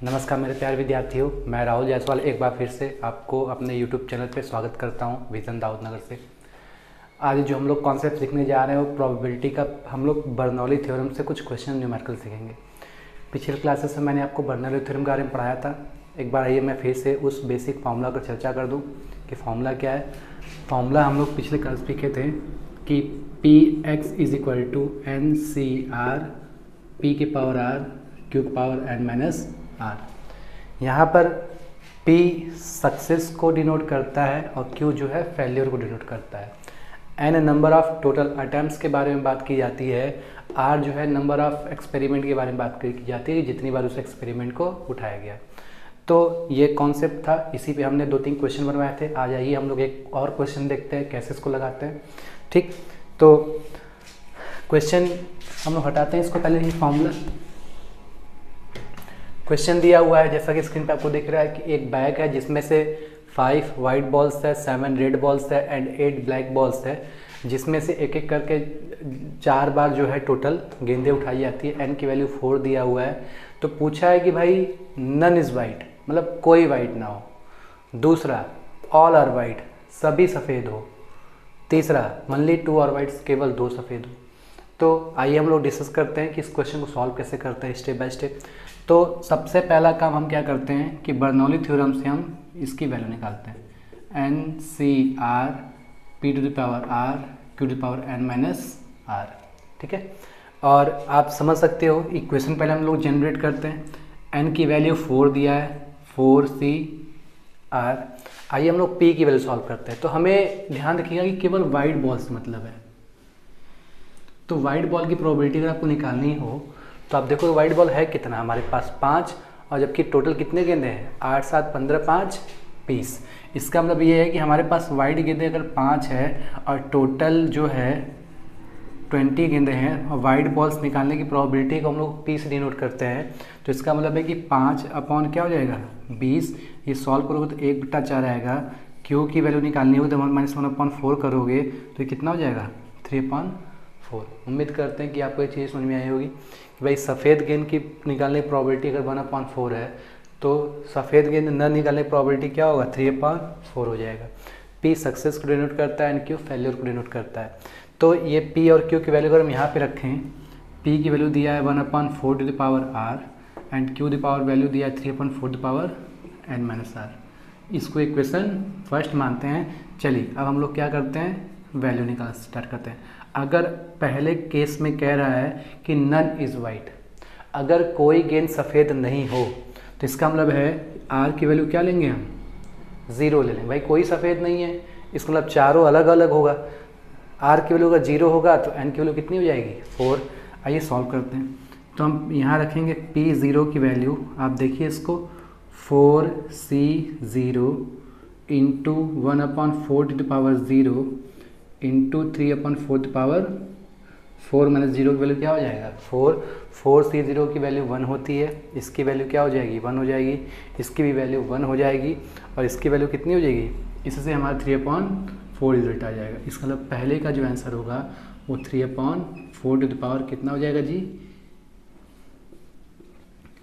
नमस्कार मेरे प्यारे विद्यार्थियों, मैं राहुल जायसवाल एक बार फिर से आपको अपने YouTube चैनल पे स्वागत करता हूँ विजन दाऊदनगर से। आज जो हम लोग कॉन्सेप्ट सीखने जा रहे हैं वो प्रोबेबिलिटी का। हम लोग बर्नौली थ्योरम से कुछ क्वेश्चन न्यूमेरिकल सीखेंगे। पिछले क्लासेस में मैंने आपको बर्नौली थ्योरम के बारे में पढ़ाया था। एक बार आइए मैं फिर से उस बेसिक फार्मूला पर चर्चा कर दूँ कि फार्मूला क्या है। फार्मूला हम लोग पिछले क्लास सीखे थे कि Px is equal to n C r p के पावर आर क्यू के पावर एन माइनस आर। यहाँ पर P सक्सेस को डिनोट करता है और Q जो है फेल्योर को डिनोट करता है। N number of total attempts के बारे में बात की जाती है। R जो है नंबर ऑफ एक्सपेरिमेंट के बारे में बात की जाती है, जितनी बार उस एक्सपेरिमेंट को उठाया गया। तो ये कॉन्सेप्ट था, इसी पे हमने 2-3 क्वेश्चन बनवाए थे। आ जाइए हम लोग एक और क्वेश्चन देखते हैं कैसे इसको लगाते हैं। ठीक, तो क्वेश्चन हम लोग हटाते हैं इसको पहले ही फॉर्मूला। क्वेश्चन दिया हुआ है जैसा कि स्क्रीन पे आपको दिख रहा है कि एक बैग है जिसमें से 5 वाइट बॉल्स है, 7 रेड बॉल्स है एंड 8 ब्लैक बॉल्स है, जिसमें से एक एक करके 4 बार जो है टोटल गेंदें उठाई जाती है। एन की वैल्यू 4 दिया हुआ है। तो पूछा है कि भाई नन इज़ वाइट, मतलब कोई वाइट ना हो। दूसरा ऑल आर वाइट, सभी सफ़ेद हो। तीसरा ओनली 2 आर वाइट्स, केवल 2 सफ़ेद हो। तो आइए हम लोग डिस्कस करते हैं कि इस क्वेश्चन को सॉल्व कैसे करते हैं स्टेप बाय स्टेप। तो सबसे पहला काम हम क्या करते हैं कि बर्नौली थ्योरम से हम इसकी वैल्यू निकालते हैं। N C r p to the power r Q to the power n minus r. ठीक है, और आप समझ सकते हो इक्वेशन पहले हम लोग जनरेट करते हैं। एन की वैल्यू 4 दिया है, 4C R। आइए हम लोग P की वैल्यू सॉल्व करते हैं। तो हमें ध्यान रखिएगा कि केवल वाइट बॉल से मतलब है। तो वाइट बॉल की प्रोबेबिलिटी अगर आपको निकालनी हो तो आप देखो वाइट बॉल है कितना हमारे पास 5, और जबकि टोटल कितने गेंदे हैं 8, 7, 15, 5, 20। इसका मतलब ये है कि हमारे पास वाइट गेंदे अगर 5 है और टोटल जो है 20 गेंदे हैं, और वाइट बॉल्स निकालने की प्रोबेबिलिटी को हम लोग P से डिनोट करते हैं। तो इसका मतलब है कि 5 अपॉन क्या हो जाएगा 20। ये सॉल्व करोगे तो 1/4 आएगा। Q की वैल्यू निकालनी होगी तो 1-1/4 करोगे तो ये कितना हो जाएगा 3/4। उम्मीद करते हैं कि आपको ये चीज़ समझ में आई होगी कि भाई सफ़ेद गेंद की निकालने की प्रोबेबिलिटी अगर 1/4 है तो सफ़ेद गेंद न निकालने की प्रोबेबिलिटी क्या होगा 3/4 हो जाएगा। P सक्सेस को डिनोट करता है एंड Q फेल्योर को डिनोट करता है। तो ये P और Q की वैल्यू अगर हम यहाँ पे रखें, P की वैल्यू दिया है 1/4 to the power R and Q the power value दिया है 3/4 to the power n minus R। इसको इक्वेशन फर्स्ट मानते हैं। चलिए अब हम लोग क्या करते हैं, वैल्यू निकाल स्टार्ट करते हैं। अगर पहले केस में कह रहा है कि नन इज़ वाइट, अगर कोई गेंद सफ़ेद नहीं हो तो इसका मतलब है R की वैल्यू क्या लेंगे हम 0 ले लेंगे। भाई कोई सफ़ेद नहीं है, इसका मतलब चारों अलग अलग होगा। R की वैल्यू अगर 0 होगा तो N की वैल्यू कितनी हो जाएगी 4। आइए सॉल्व करते हैं। तो हम यहाँ रखेंगे P0 की वैल्यू, आप देखिए इसको 4C0 into 1/4 to the power 0 into 3/4 to power 4 minus 0 की वैल्यू क्या हो जाएगा 4। 4C0 की वैल्यू 1 होती है, इसकी वैल्यू क्या हो जाएगी 1 हो जाएगी, इसकी भी वैल्यू 1 हो जाएगी, और इसकी वैल्यू कितनी हो जाएगी, इससे हमारा 3/4 रिजल्ट आ जाएगा। इसका मतलब पहले का जो आंसर होगा वो 3/4 टू द पावर कितना हो जाएगा जी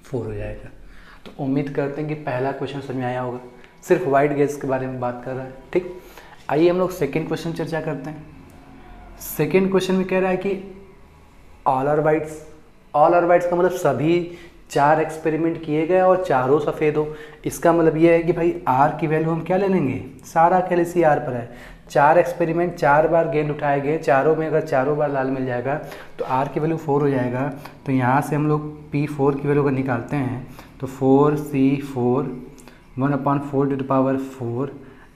4 हो जाएगा। तो उम्मीद करते हैं कि पहला क्वेश्चन समझ में आया होगा, सिर्फ वाइट गेंद के बारे में बात कर रहा है। ठीक, आइए हम लोग सेकेंड क्वेश्चन चर्चा करते हैं। सेकेंड क्वेश्चन में कह रहा है कि all are whites. All are whites का मतलब सभी 4 एक्सपेरिमेंट किए गए और चारों सफ़ेद हो। इसका मतलब ये है कि भाई R की वैल्यू हम क्या ले लेंगे, सारा खेल इसी R पर है। 4 एक्सपेरिमेंट 4 बार गेंद उठाए गए, चारों में अगर चारों बार लाल मिल जाएगा तो R की वैल्यू 4 हो जाएगा। तो यहाँ से हम लोग P4 की वैल्यू अगर निकालते हैं तो 4C4 1/4 to the power 4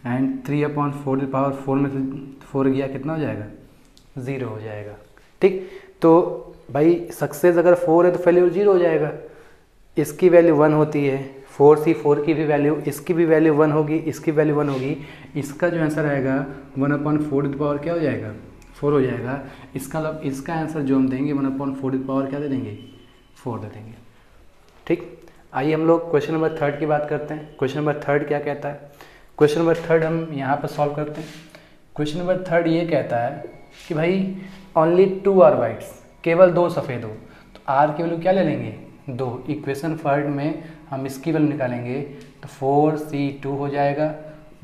and 3/4 to the power 4 में से 4 गया कितना हो जाएगा 0 हो जाएगा। ठीक, तो भाई सक्सेस अगर 4 है तो फेल्योर 0 हो जाएगा। इसकी वैल्यू 1 होती है, 4C4 की भी वैल्यू, इसकी भी वैल्यू 1 होगी, इसकी वैल्यू 1 होगी। इसका जो आंसर आएगा 1/4 टू द पावर क्या हो जाएगा 4 हो जाएगा। इसका मतलब इसका आंसर जो हम देंगे 1/4 टू द पावर क्या दे देंगे 4 दे देंगे। ठीक, आइए हम लोग क्वेश्चन नंबर 3 की बात करते हैं। क्वेश्चन नंबर 3 क्या कहता है, क्वेश्चन नंबर 3 हम यहाँ पर सॉल्व करते हैं। क्वेश्चन नंबर 3 ये कहता है कि भाई ओनली 2 आर वाइट्स, केवल 2 सफ़ेद हो। तो R की वैल्यू क्या ले लेंगे 2। इक्वेशन 3 में हम इसकी वैल्यू निकालेंगे तो 4c2 हो जाएगा,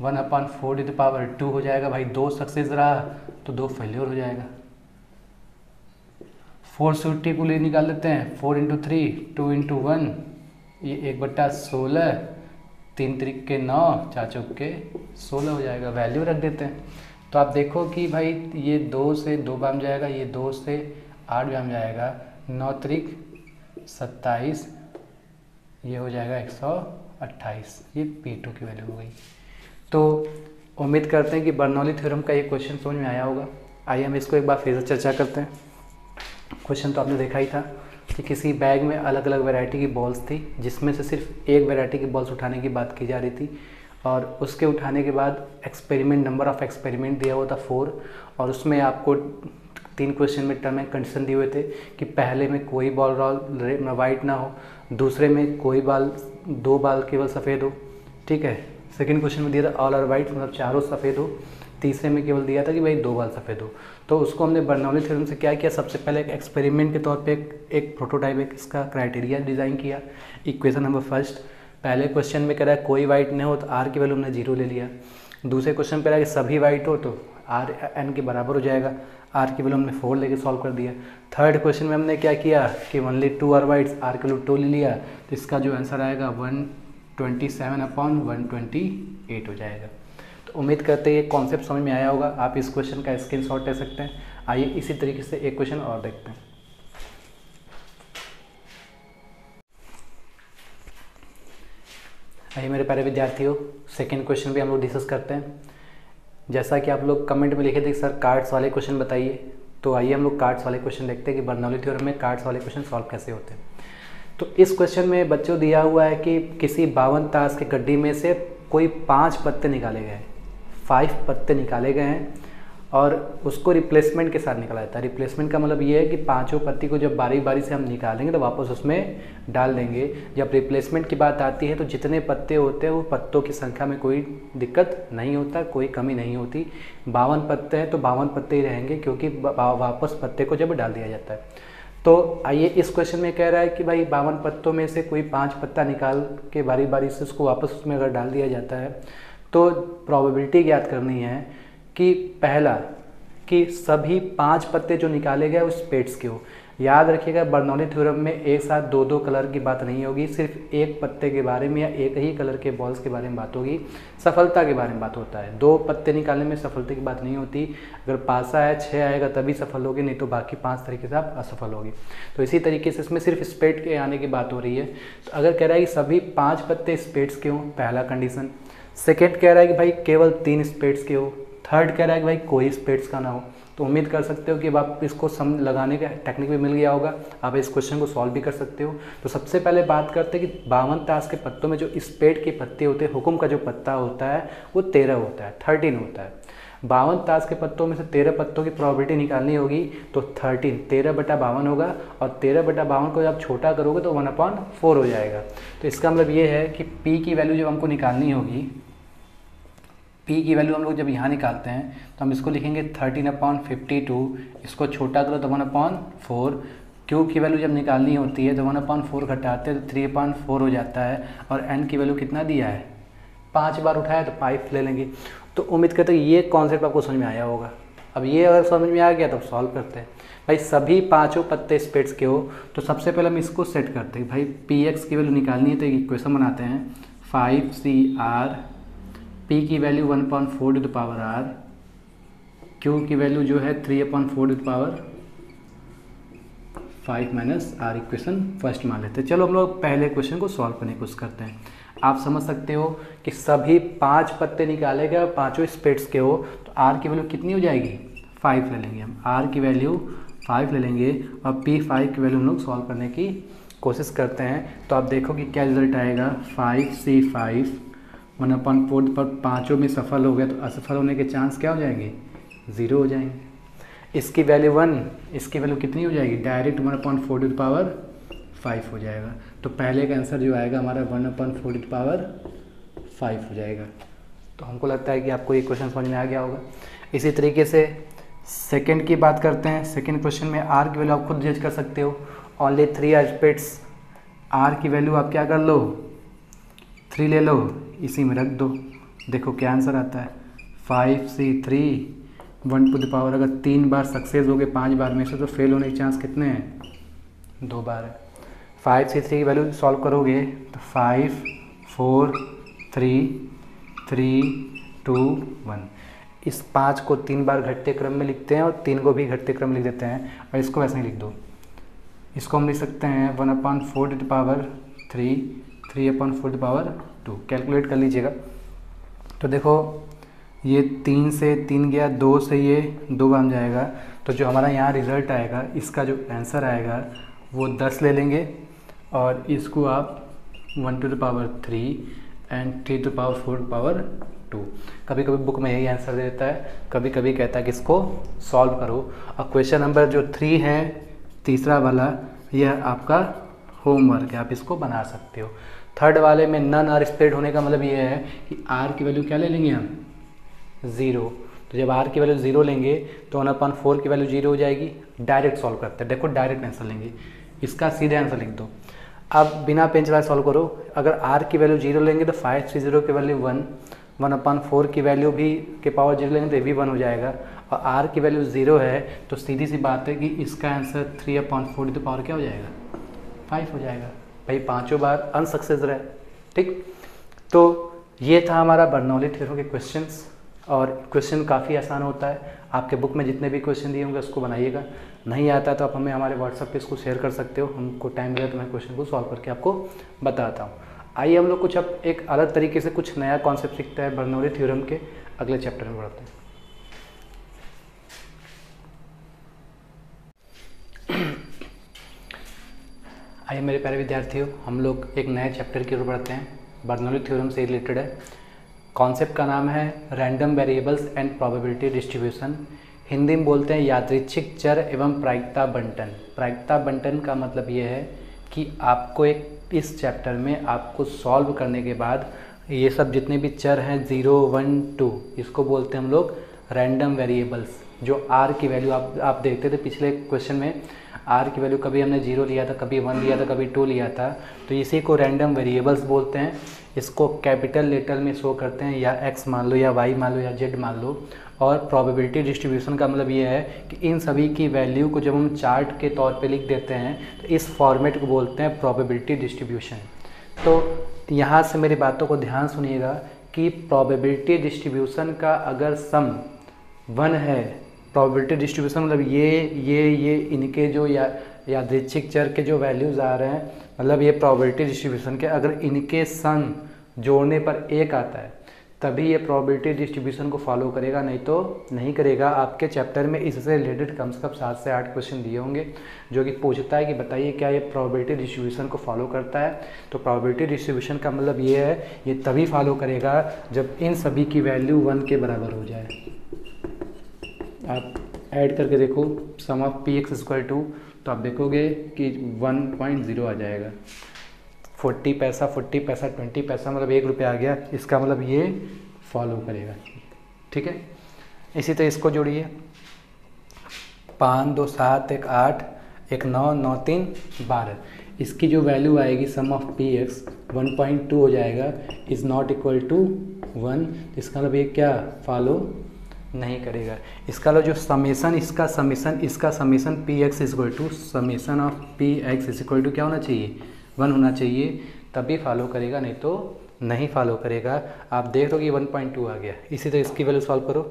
1/4 हो जाएगा। भाई 2 सक्सेस रहा तो 2 फेल्योर हो जाएगा। 450 को लिए निकाल लेते हैं, 4 × 3 2 × 1, ये 1/16, 3 × 3 = 9, 4 × 4 = 16 हो जाएगा। वैल्यू रख देते हैं तो आप देखो कि भाई ये 2 से 2 बार जाएगा, ये 2 से 8 बार जाएगा, 9 × 3 = 27, ये हो जाएगा 128। ये P2 की वैल्यू हो गई। तो उम्मीद करते हैं कि बर्नौली थ्योरम का ये क्वेश्चन समझ में आया होगा। आइए हम इसको एक बार फिर से चर्चा करते हैं। क्वेश्चन तो आपने देखा ही था कि किसी बैग में अलग अलग वैरायटी की बॉल्स थी, जिसमें से सिर्फ एक वैरायटी की बॉल्स उठाने की बात की जा रही थी, और उसके उठाने के बाद एक्सपेरिमेंट, नंबर ऑफ़ एक्सपेरिमेंट दिया हुआ था 4, और उसमें आपको 3 क्वेश्चन में टर्म एंड कंडीशन दिए हुए थे कि पहले में कोई बॉल वाइट ना हो, दूसरे में कोई बाल 2 बाल केवल सफ़ेद हो, ठीक है। सेकंड क्वेश्चन में दिया था ऑल आर वाइट, मतलब चारों सफ़ेद हो। तीसरे में केवल दिया था कि भाई 2 बाल सफ़ेद हो। तो उसको हमने बर्नौली थ्योरम से क्या किया, सबसे पहले एक एक्सपेरिमेंट के तौर पे एक प्रोटोटाइप, एक इसका क्राइटेरिया डिज़ाइन किया। इक्वेशन नंबर फर्स्ट, पहले क्वेश्चन में कह रहा है कोई वाइट नहीं हो तो आर की वैल्यू हमने 0 ले लिया। दूसरे क्वेश्चन पे रहा है कि सभी वाइट हो तो आर एन के बराबर हो जाएगा, आर की वैल्यू हमने 4 लेके सॉल्व कर दिया। थर्ड क्वेश्चन में हमने क्या किया कि ओनली 2 आर वाइट्स, आर की वैल्यू 2 ले लिया, तो इसका जो आंसर आएगा 127/128 हो जाएगा। तो उम्मीद करते हैं ये कॉन्सेप्ट समझ में आया होगा। आप इस क्वेश्चन का स्क्रीनशॉट ले सकते हैं। आइए इसी तरीके से एक क्वेश्चन और देखते हैं। आइए मेरे प्यारे विद्यार्थियों, सेकंड क्वेश्चन भी हम लोग डिस्कस करते हैं। जैसा कि आप लोग कमेंट में लिखे थे सर कार्ड्स वाले क्वेश्चन बताइए, तो आइए हम लोग कार्ड्स वाले क्वेश्चन देखते हैं कि बर्नौली थ्योरम में कार्ड्स वाले क्वेश्चन सॉल्व कैसे होते हैं। तो इस क्वेश्चन में बच्चों दिया हुआ है कि किसी 52 ताश के गड्डी में से कोई 5 पत्ते निकाले गए हैं, 5 पत्ते निकाले गए हैं, और उसको रिप्लेसमेंट के साथ निकाला जाता है। रिप्लेसमेंट का मतलब ये है कि 5 पत्ती को जब बारी बारी से हम निकालेंगे तो वापस उसमें डाल देंगे। जब रिप्लेसमेंट की बात आती है तो जितने पत्ते होते हैं वो पत्तों की संख्या में कोई दिक्कत नहीं होता, कोई कमी नहीं होती। 52 पत्ते हैं तो 52 पत्ते ही रहेंगे, क्योंकि वापस पत्ते को जब डाल दिया जाता है। तो आइए इस क्वेश्चन में कह रहा है कि भाई 52 पत्तों में से कोई 5 पत्ता निकाल के बारी बारी से उसको वापस उसमें अगर डाल दिया जाता है तो प्रोबेबिलिटी ज्ञात करनी है कि पहला कि सभी 5 पत्ते जो निकाले गए उस स्पेड्स के हो। याद रखिएगा बर्नौली थ्योरम में एक साथ 2-2 कलर की बात नहीं होगी, सिर्फ एक पत्ते के बारे में या एक ही कलर के बॉल्स के बारे में बात होगी। सफलता के बारे में बात होता है, 2 पत्ते निकालने में सफलता की बात नहीं होती। अगर पासा है 6 आएगा तभी सफल होगी, नहीं तो बाकी 5 तरीके से आप असफल होगी। तो इसी तरीके से इसमें सिर्फ स्पेड के आने की बात हो रही है। तो अगर कह रहा है कि सभी 5 पत्ते स्पेड्स के हों, पहला कंडीशन। सेकेंड कह रहा है कि भाई केवल 3 स्पेड्स के हो। थर्ड कह रहा है कि भाई कोई स्पेड्स का ना हो। तो उम्मीद कर सकते हो कि अब आप इसको लगाने का टेक्निक भी मिल गया होगा, आप इस क्वेश्चन को सॉल्व भी कर सकते हो। तो सबसे पहले बात करते हैं कि 52 ताश के पत्तों में जो स्पेड के पत्ते होते हैं, हुक्म का जो पत्ता होता है वो 13 होता है, 13 होता है। 52 ताश के पत्तों में से 13 पत्तों की प्रोबेबिलिटी निकालनी होगी, तो 13/52 होगा, और 13/52 को जब छोटा करोगे तो 1/4 हो जाएगा। तो इसका मतलब ये है कि P की वैल्यू जब हमको निकालनी होगी, P की वैल्यू हम लोग जब यहाँ निकालते हैं तो हम इसको लिखेंगे 13/52, इसको छोटा करो तो 1/4। Q की वैल्यू जब निकालनी होती है तो 1/4 घटाते हैं तो 3/4 हो जाता है, और N की वैल्यू कितना दिया है, 5 बार उठाया तो 5 ले लेंगे। तो उम्मीद करते हैं ये कॉन्सेप्ट आपको समझ में आया होगा। अब ये अगर समझ में आ गया तो सॉल्व करते हैं। भाई सभी 5 पत्ते स्पेड्स के हो, तो सबसे पहले हम इसको सेट करते हैं। भाई Px की वैल्यू निकालनी है तो एक इक्वेशन बनाते हैं, 5CR, P की वैल्यू 1/4r, Q की वैल्यू जो है 3/4 5 - r। इक्वेशन फर्स्ट मान लेते हैं। चलो हम लोग पहले क्वेश्चन को सॉल्व करने की कोशिश करते हैं। आप समझ सकते हो कि सभी 5 पत्ते निकाले गए और 5 स्पेड्स के हो, तो r की वैल्यू कितनी हो जाएगी, 5 ले लेंगे हम। r की वैल्यू 5 ले लेंगे और P5 की वैल्यू हम लोग सॉल्व करने की कोशिश करते हैं। तो आप देखो कि क्या रिजल्ट आएगा, 5C5 1/4 पर 5 में सफल हो गया तो असफल होने के चांस क्या हो जाएंगे, 0 हो जाएंगे। इसकी वैल्यू 1, इसकी वैल्यू कितनी हो जाएगी, डायरेक्ट 1/4 हो जाएगा। तो पहले का आंसर जो आएगा हमारा 1/4 हो जाएगा। तो हमको लगता है कि आपको ये क्वेश्चन समझ में आ गया होगा। इसी तरीके से सेकंड की बात करते हैं। सेकंड क्वेश्चन में r की वैल्यू आप खुद जज कर सकते हो, ओनली 3 स्पेड्स। r की वैल्यू आप क्या कर लो, 3 ले लो, इसी में रख दो, देखो क्या आंसर आता है 5C3 1 टू द पावर। अगर 3 बार सक्सेस हो गए 5 बार में से तो फेल होने के चांस कितने हैं? 2 बार है। 5C3 की वैल्यू सॉल्व करोगे तो 5 4 3 3 2 1। इस 5 को 3 बार घटते क्रम में लिखते हैं और 3 को भी घटते क्रम में लिख देते हैं, और इसको वैसे ही लिख दो। इसको हम लिख सकते हैं 1/4 to the power 3 3/4 to the power 2। Calculate कर लीजिएगा। तो देखो ये 3 से 3 गया, 2 से ये 2 बन जाएगा, तो जो हमारा यहाँ रिज़ल्ट आएगा, इसका जो आंसर आएगा वो 10 ले लेंगे, और इसको आप 1 to the power 3 and 3 to the power 4 to the power 2। कभी कभी बुक में यही आंसर देता है, कभी कभी कहता है कि इसको सॉल्व करो। और क्वेश्चन नंबर जो 3 है, तीसरा वाला, यह आपका होमवर्क है, आप इसको बना सकते हो। थर्ड वाले में नन आर स्प्रेड होने का मतलब ये है कि आर की वैल्यू क्या ले लेंगे हम? 0। तो जब आर की वैल्यू 0 लेंगे तो 1/4 की वैल्यू 0 हो जाएगी। डायरेक्ट सॉल्व करते हैं, देखो डायरेक्ट आंसर लेंगे, इसका सीधे आंसर लिख दो। अब बिना पेंच वाले सॉल्व करो। अगर आर की वैल्यू 0 लेंगे तो 5C0 की वैल्यू 1, 1/4 की वैल्यू भी के पावर 0 लेंगे तो ये भी 1 हो जाएगा, और आर की वैल्यू 0 है तो सीधी सी बात है कि इसका आंसर 3/4 की पावर क्या हो जाएगा? 5 हो जाएगा। भाई 5 बार अनसक्सेस रहे। ठीक, तो ये था हमारा बर्नौली थ्योरम के क्वेश्चंस, और क्वेश्चन काफ़ी आसान होता है। आपके बुक में जितने भी क्वेश्चन दिए होंगे उसको बनाइएगा। नहीं आता तो आप हमें हमारे व्हाट्सएप पे इसको शेयर कर सकते हो, हमको टाइम मिले तो मैं क्वेश्चन को सॉल्व करके आपको बताता हूँ। आइए हम लोग कुछ अब एक अलग तरीके से कुछ नया कॉन्सेप्ट सीखते हैं बर्नौली थ्योरम के अगले चैप्टर में बढ़ते हैं। आइए मेरे प्यारे विद्यार्थियों, हम लोग एक नए चैप्टर की ओर बढ़ते हैं, बर्नौली थ्योरम से रिलेटेड है। कॉन्सेप्ट का नाम है random variables and probability distribution. Hindi में बोलते हैं यादृच्छिक चर एवं प्रायिकता बंटन। प्रायिकता बंटन का मतलब ये है कि आपको एक इस चैप्टर में आपको सॉल्व करने के बाद ये सब जितने भी चर हैं 0 1 2, इसको बोलते हैं हम लोग रैंडम वेरिएबल्स। जो आर की वैल्यू आप देखते थे पिछले क्वेश्चन में, आर की वैल्यू कभी हमने 0 लिया था, कभी 1 लिया था, कभी 2 लिया था, तो इसी को रैंडम वेरिएबल्स बोलते हैं। इसको कैपिटल लेटर में शो करते हैं, या x मान लो, या y मान लो, या z मान लो। और प्रोबेबिलिटी डिस्ट्रीब्यूशन का मतलब ये है कि इन सभी की वैल्यू को जब हम चार्ट के तौर पे लिख देते हैं तो इस फॉर्मेट को बोलते हैं प्रोबेबिलिटी डिस्ट्रीब्यूशन। तो यहाँ से मेरी बातों को ध्यान सुनिएगा कि प्रोबेबिलिटी डिस्ट्रीब्यूशन का अगर सम 1 है, प्रोबेबिलिटी डिस्ट्रीब्यूशन मतलब ये इनके जो यादृच्छिक चर के जो वैल्यूज़ आ रहे हैं, मतलब ये प्रोबेबिलिटी डिस्ट्रीब्यूशन के अगर इनके सम जोड़ने पर 1 आता है तभी ये प्रोबेबिलिटी डिस्ट्रीब्यूशन को फॉलो करेगा, नहीं तो नहीं करेगा। आपके चैप्टर में इससे रिलेटेड कम से कम 7 से 8 क्वेश्चन दिए होंगे जो कि पूछता है कि बताइए क्या ये प्रोबेबिलिटी डिस्ट्रीब्यूशन को फॉलो करता है। तो प्रोबेबिलिटी डिस्ट्रीब्यूशन का मतलब ये है, ये तभी फॉलो करेगा जब इन सभी की वैल्यू 1 के बराबर हो जाए। आप ऐड करके देखो सम ऑफ px इक्वल टू, तो आप देखोगे कि 1.0 आ जाएगा। 40 पैसा 20 पैसा मतलब 1 रुपया आ गया, इसका मतलब ये फॉलो करेगा। ठीक है, इसी तरह इसको जोड़िए, 5 2 7 1 8 1 9 9 3 12, इसकी जो वैल्यू आएगी सम ऑफ px 1.2 हो जाएगा, इज़ नॉट इक्वल टू 1। इसका मतलब ये क्या फॉलो नहीं करेगा। इसका जो समेसन, इसका summation px equal to summation of px is equal to क्या होना चाहिए? 1 होना चाहिए, तभी फॉलो करेगा, नहीं तो नहीं फॉलो करेगा। आप देख लो कि 1.2 आ गया। इसी तरह इसकी वैल्यू सॉल्व करो,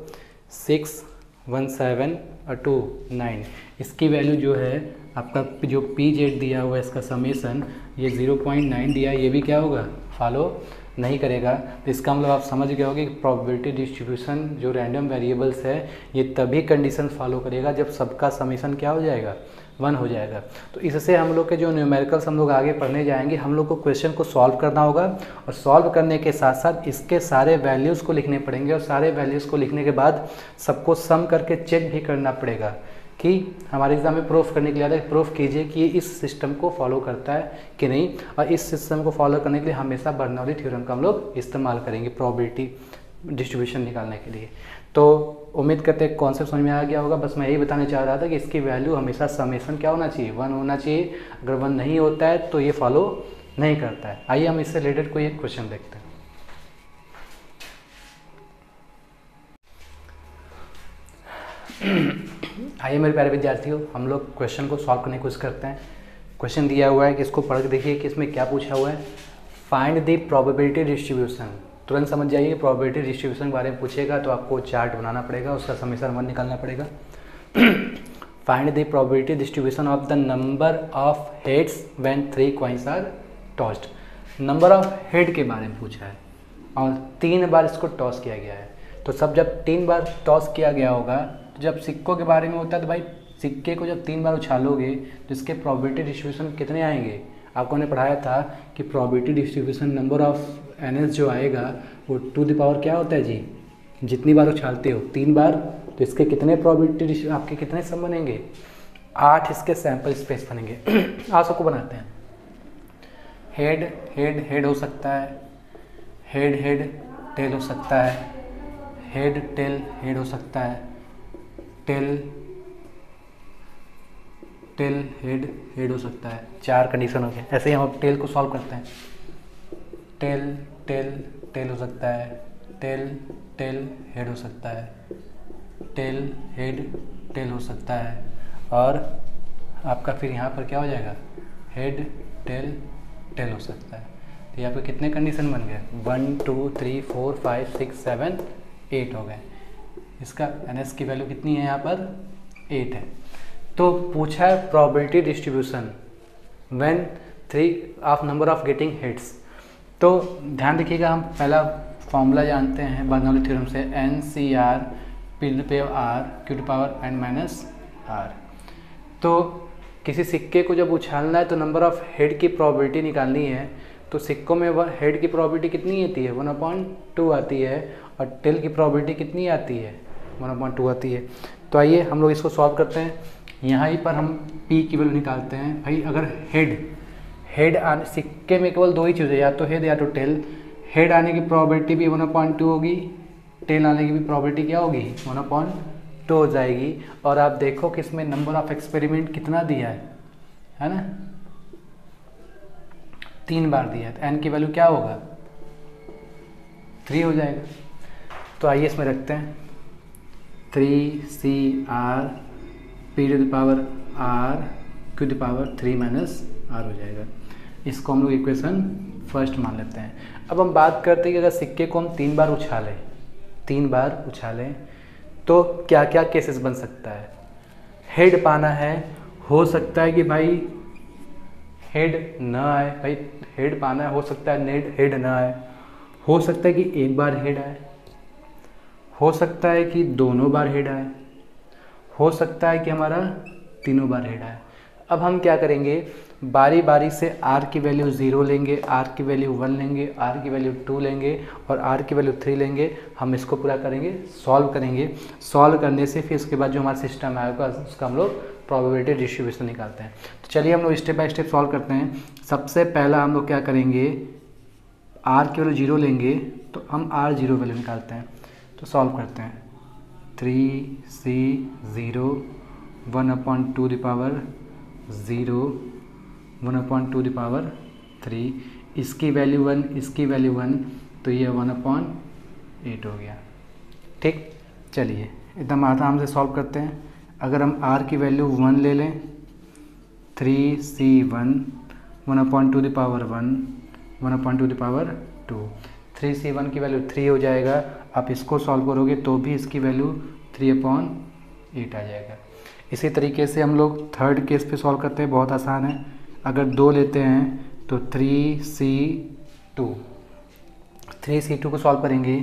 6 1 7 और 2 9, इसकी वैल्यू जो है आपका जो pz दिया हुआ है इसका समेसन, ये 0.9 दिया, ये भी क्या होगा? फॉलो नहीं करेगा। तो इसका मतलब आप समझ गए होंगे कि प्रोबेबिलिटी डिस्ट्रीब्यूशन जो रैंडम वेरिएबल्स है ये तभी कंडीशन फॉलो करेगा जब सबका समेसन क्या हो जाएगा? 1 हो जाएगा। तो इससे हम लोग के जो न्यूमेरिकल्स हम लोग आगे पढ़ने जाएंगे, हम लोग को क्वेश्चन को सॉल्व करना होगा, और सॉल्व करने के साथ साथ इसके सारे वैल्यूज़ को लिखने पड़ेंगे, और सारे वैल्यूज़ को लिखने के बाद सबको सम करके चेक भी करना पड़ेगा कि हमारे एग्जाम में प्रूफ करने के लिए आता है, प्रूफ कीजिए कि ये इस सिस्टम को फॉलो करता है कि नहीं। और इस सिस्टम को फॉलो करने के लिए हमेशा बर्नौली थ्योरम का हम लोग इस्तेमाल करेंगे प्रोबेबिलिटी डिस्ट्रीब्यूशन निकालने के लिए। तो उम्मीद करते हैं कॉन्सेप्ट समझ में आ गया होगा। बस मैं यही बताना चाह रहा था कि इसकी वैल्यू हमेशा समेसन क्या होना चाहिए? 1 होना चाहिए। अगर 1 नहीं होता है तो ये फॉलो नहीं करता है। आइए हम इससे रिलेटेड कोई एक क्वेश्चन देखते हैं। आइए मेरे प्यारे विद्यार्थियों, हम लोग क्वेश्चन को सॉल्व करने की कोशिश करते हैं। क्वेश्चन दिया हुआ है कि इसको पढ़ के देखिए कि इसमें क्या पूछा हुआ है। Find the probability distribution. तुरंत समझ जाइए, प्रोबेबिलिटी डिस्ट्रीब्यूशन के बारे में पूछेगा तो आपको चार्ट बनाना पड़ेगा, उसका समीकरण 1 निकालना पड़ेगा। Find the probability distribution of the number of heads when 3 coins are tossed. Number of head के बारे में पूछा है और 3 बार इसको टॉस किया गया है। तो सब जब 3 बार टॉस किया गया होगा, तो जब सिक्कों के बारे में होता है तो भाई सिक्के को जब 3 बार उछालोगे तो इसके प्रोबेबिलिटी डिस्ट्रीब्यूशन कितने आएंगे। आपको ने पढ़ाया था कि probability distribution number of NS जो आएगा वो टू द पावर क्या होता है जी, जितनी बार उछालते हो 3 बार, तो इसके कितने प्रोबेबिलिटी आपके कितने सम बनेंगे, 8 इसके सैंपल स्पेस बनेंगे। आप सबको बनाते हैं। हेड हेड हेड हो सकता है, हेड हेड टेल हो सकता है, हेड टेल हेड हो सकता है, टेल टेल हेड हेड हो सकता है। 4 कंडीशन हो गए। ऐसे ही हम अब टेल को सॉल्व करते हैं। टेल टेल टेल हो सकता है, टेल टेल हेड हो सकता है, टेल हेड टेल हो सकता है, और आपका फिर यहाँ पर क्या हो जाएगा, हेड टेल टेल हो सकता है। तो यहाँ पर कितने कंडीशन बन गए, 1 2 3 4 5 6 7 8 हो गए। इसका एनएस की वैल्यू कितनी है, यहाँ पर 8 है। तो पूछा है probability distribution when 3 of number of getting hits. तो ध्यान रखिएगा, हम पहला फॉर्मूला जानते हैं बर्नौली थ्योरम से, NCR पी पे R Q to power n minus R. तो किसी सिक्के को जब उछालना है तो नंबर ऑफ हेड की प्रोबेबिलिटी निकालनी है। तो सिक्कों में हेड की प्रोबेबिलिटी कितनी आती है, 1/2 आती है, और टेल की प्रोबेबिलिटी कितनी आती है, 1/2 आती है। तो आइए हम लोग इसको सॉल्व करते हैं। यहाँ पर हम P की वैल्यू निकालते हैं। भाई अगर हेड आने, सिक्के में केवल 2 ही चीज़ें, या तो हेड या तो टेल। हेड आने की प्रोबेबिलिटी भी 1/2 होगी, टेल आने की भी प्रोबेबिलिटी क्या होगी, 1/2 हो जाएगी। और आप देखो कि इसमें नंबर ऑफ एक्सपेरिमेंट कितना दिया है ना, 3 बार दिया है। तो n की वैल्यू क्या होगा, 3 हो जाएगा। तो आइए इसमें रखते हैं 3CR P to the power R Q to the power 3 minus R हो जाएगा। इसको हम लोग इक्वेशन फर्स्ट मान लेते हैं। अब हम बात करते हैं कि अगर सिक्के को हम 3 बार उछालें तो क्या क्या केसेस बन सकता है। हेड पाना है, हो सकता है कि भाई हेड ना आए, भाई हेड पाना है, हो सकता है हेड ना आए, हो सकता है कि 1 बार हेड आए, हो सकता है कि 2 बार हेड आए, हो सकता है कि हमारा 3 बार हेड आए। अब हम क्या करेंगे, बारी बारी से R की वैल्यू 0 लेंगे, R की वैल्यू 1 लेंगे, R की वैल्यू 2 लेंगे और R की वैल्यू 3 लेंगे। हम इसको पूरा करेंगे, सॉल्व करेंगे। सॉल्व करने से फिर उसके बाद जो हमारा सिस्टम आएगा उसका हम लोग प्रोबेबिलिटी डिस्ट्रीब्यूशन निकालते हैं। तो चलिए हम लोग स्टेप बाय स्टेप सॉल्व करते हैं। सबसे पहला हम लोग क्या करेंगे, R की वैल्यू 0 लेंगे, तो हम R0 वैल्यू निकालते हैं। तो सॉल्व करते हैं, 3C0 1/2 the power 0 1/2 the power 3, इसकी वैल्यू 1, इसकी वैल्यू 1, तो ये 1/8 हो गया। ठीक, चलिए एकदम आराम से सॉल्व करते हैं। अगर हम R की वैल्यू 1 ले लें, 3C1 1/2 the power 1 1/2 the power 2, 3C1 की वैल्यू 3 हो जाएगा। आप इसको सॉल्व करोगे तो भी इसकी वैल्यू 3/8 आ जाएगा। इसी तरीके से हम लोग थर्ड केस पे सॉल्व करते हैं, बहुत आसान है। अगर 2 लेते हैं तो 3C2 को सॉल्व करेंगे,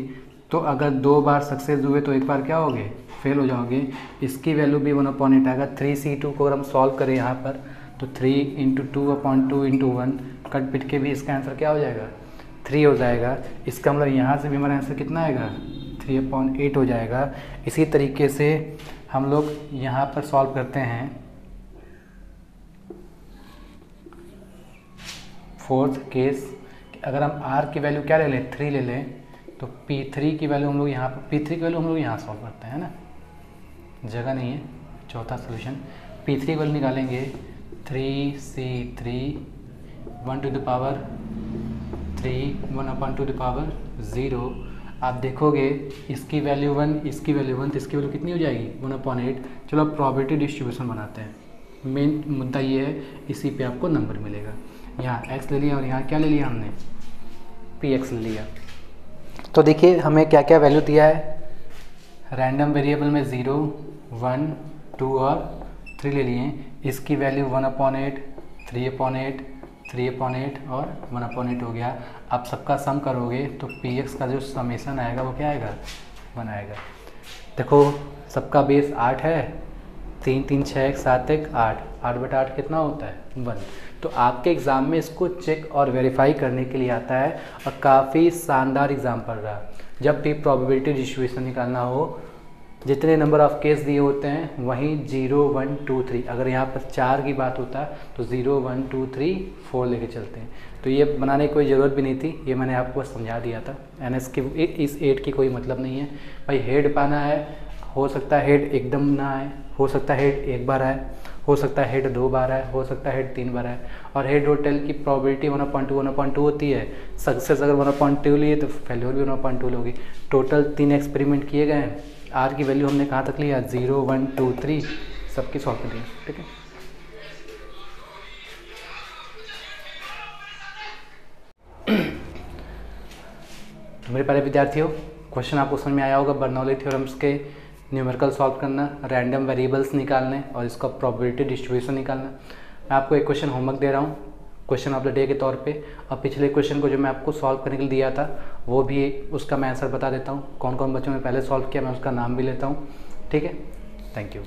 तो अगर 2 बार सक्सेस हुए तो 1 बार क्या होगे, फेल हो जाओगे। इसकी वैल्यू भी 1/8 आएगा। 3C2 को अगर हम सॉल्व करें यहाँ पर, तो 3 × 2/2 × 1 कट पिट के भी इसका आंसर क्या हो जाएगा, 3 हो जाएगा। इसका मतलब यहाँ से भी हमारा आंसर कितना आएगा, 3/8 हो जाएगा। इसी तरीके से हम लोग यहाँ पर सॉल्व करते हैं फोर्थ केस। अगर हम R की वैल्यू क्या ले लें, 3 ले लें, तो P3 की वैल्यू हम लोग यहाँ पर, P3 की वैल्यू हम लोग यहाँ सॉल्व करते हैं ना, जगह नहीं है। चौथा सोल्यूशन, P3 की वैल्यू निकालेंगे, 3C3 1 to the power 3, 1 upon to the power 0। आप देखोगे इसकी वैल्यू 1, इसकी वैल्यू 1, तो इसकी वैल्यू कितनी हो जाएगी 1/8। चलो अब प्रॉबिलिटी डिस्ट्रीब्यूशन बनाते हैं। मेन मुद्दा ये है, इसी पे आपको नंबर मिलेगा। यहाँ x ले लिया और यहाँ क्या ले लिया हमने, px ले लिया। तो देखिए हमें क्या क्या वैल्यू दिया है, रैंडम वेरिएबल में 0, 1, 2 और 3 ले लिए। इसकी वैल्यू 1/8, 3/8, 3/8 और 1/8 हो गया। आप सबका सम करोगे तो px का जो समेशन आएगा वो क्या आएगा, 1 आएगा। देखो सबका बेस 8 है, 3 3 6 1 7 1 8, 8/8 कितना होता है 1। तो आपके एग्ज़ाम में इसको चेक और वेरीफाई करने के लिए आता है और काफ़ी शानदार एग्जाम्पल रहा। जब भी प्रोबेबिलिटी डिस्ट्रीब्यूशन निकालना हो, जितने नंबर ऑफ केस दिए होते हैं वहीं 0 1 2 3, अगर यहाँ पर 4 की बात होता है तो 0 1 2 3 4 लेके चलते हैं। तो ये बनाने की कोई ज़रूरत भी नहीं थी, ये मैंने आपको समझा दिया था। NS की इस 8 की कोई मतलब नहीं है भाई। हेड पाना है, हो सकता है हेड एकदम ना आए, हो सकता है हेड एक बार आए, हो सकता है हेड 2 बार आए, हो सकता है हेड 3 बार आए। और हेड और टेल की प्रोबेबिलिटी 1/2 होती है। सक्सेस अगर 1/2 लिए तो फेल्योर भी 1/2 होगी। टोटल 3 एक्सपेरिमेंट किए गए हैं। आर की वैल्यू हमने कहाँ तक लिया, 0 1 2 3 सबकी सॉल्व कर दी। ठीक है, तो मेरे प्यारे विद्यार्थियों, क्वेश्चन आपको समझ में आया होगा। बर्नौली थ्योरम्स के न्यूमेरिकल सॉल्व करना, रैंडम वेरिएबल्स निकालने और इसका प्रोबेबिलिटी डिस्ट्रीब्यूशन निकालना। मैं आपको एक क्वेश्चन होमवर्क दे रहा हूँ, क्वेश्चन ऑफ द डे के तौर पे। और पिछले क्वेश्चन को जो मैं आपको सॉल्व करने के लिए दिया था वो भी, उसका मैं आंसर बता देता हूँ। कौन कौन बच्चों ने पहले सॉल्व किया मैं उसका नाम भी लेता हूँ। ठीक है, थैंक यू।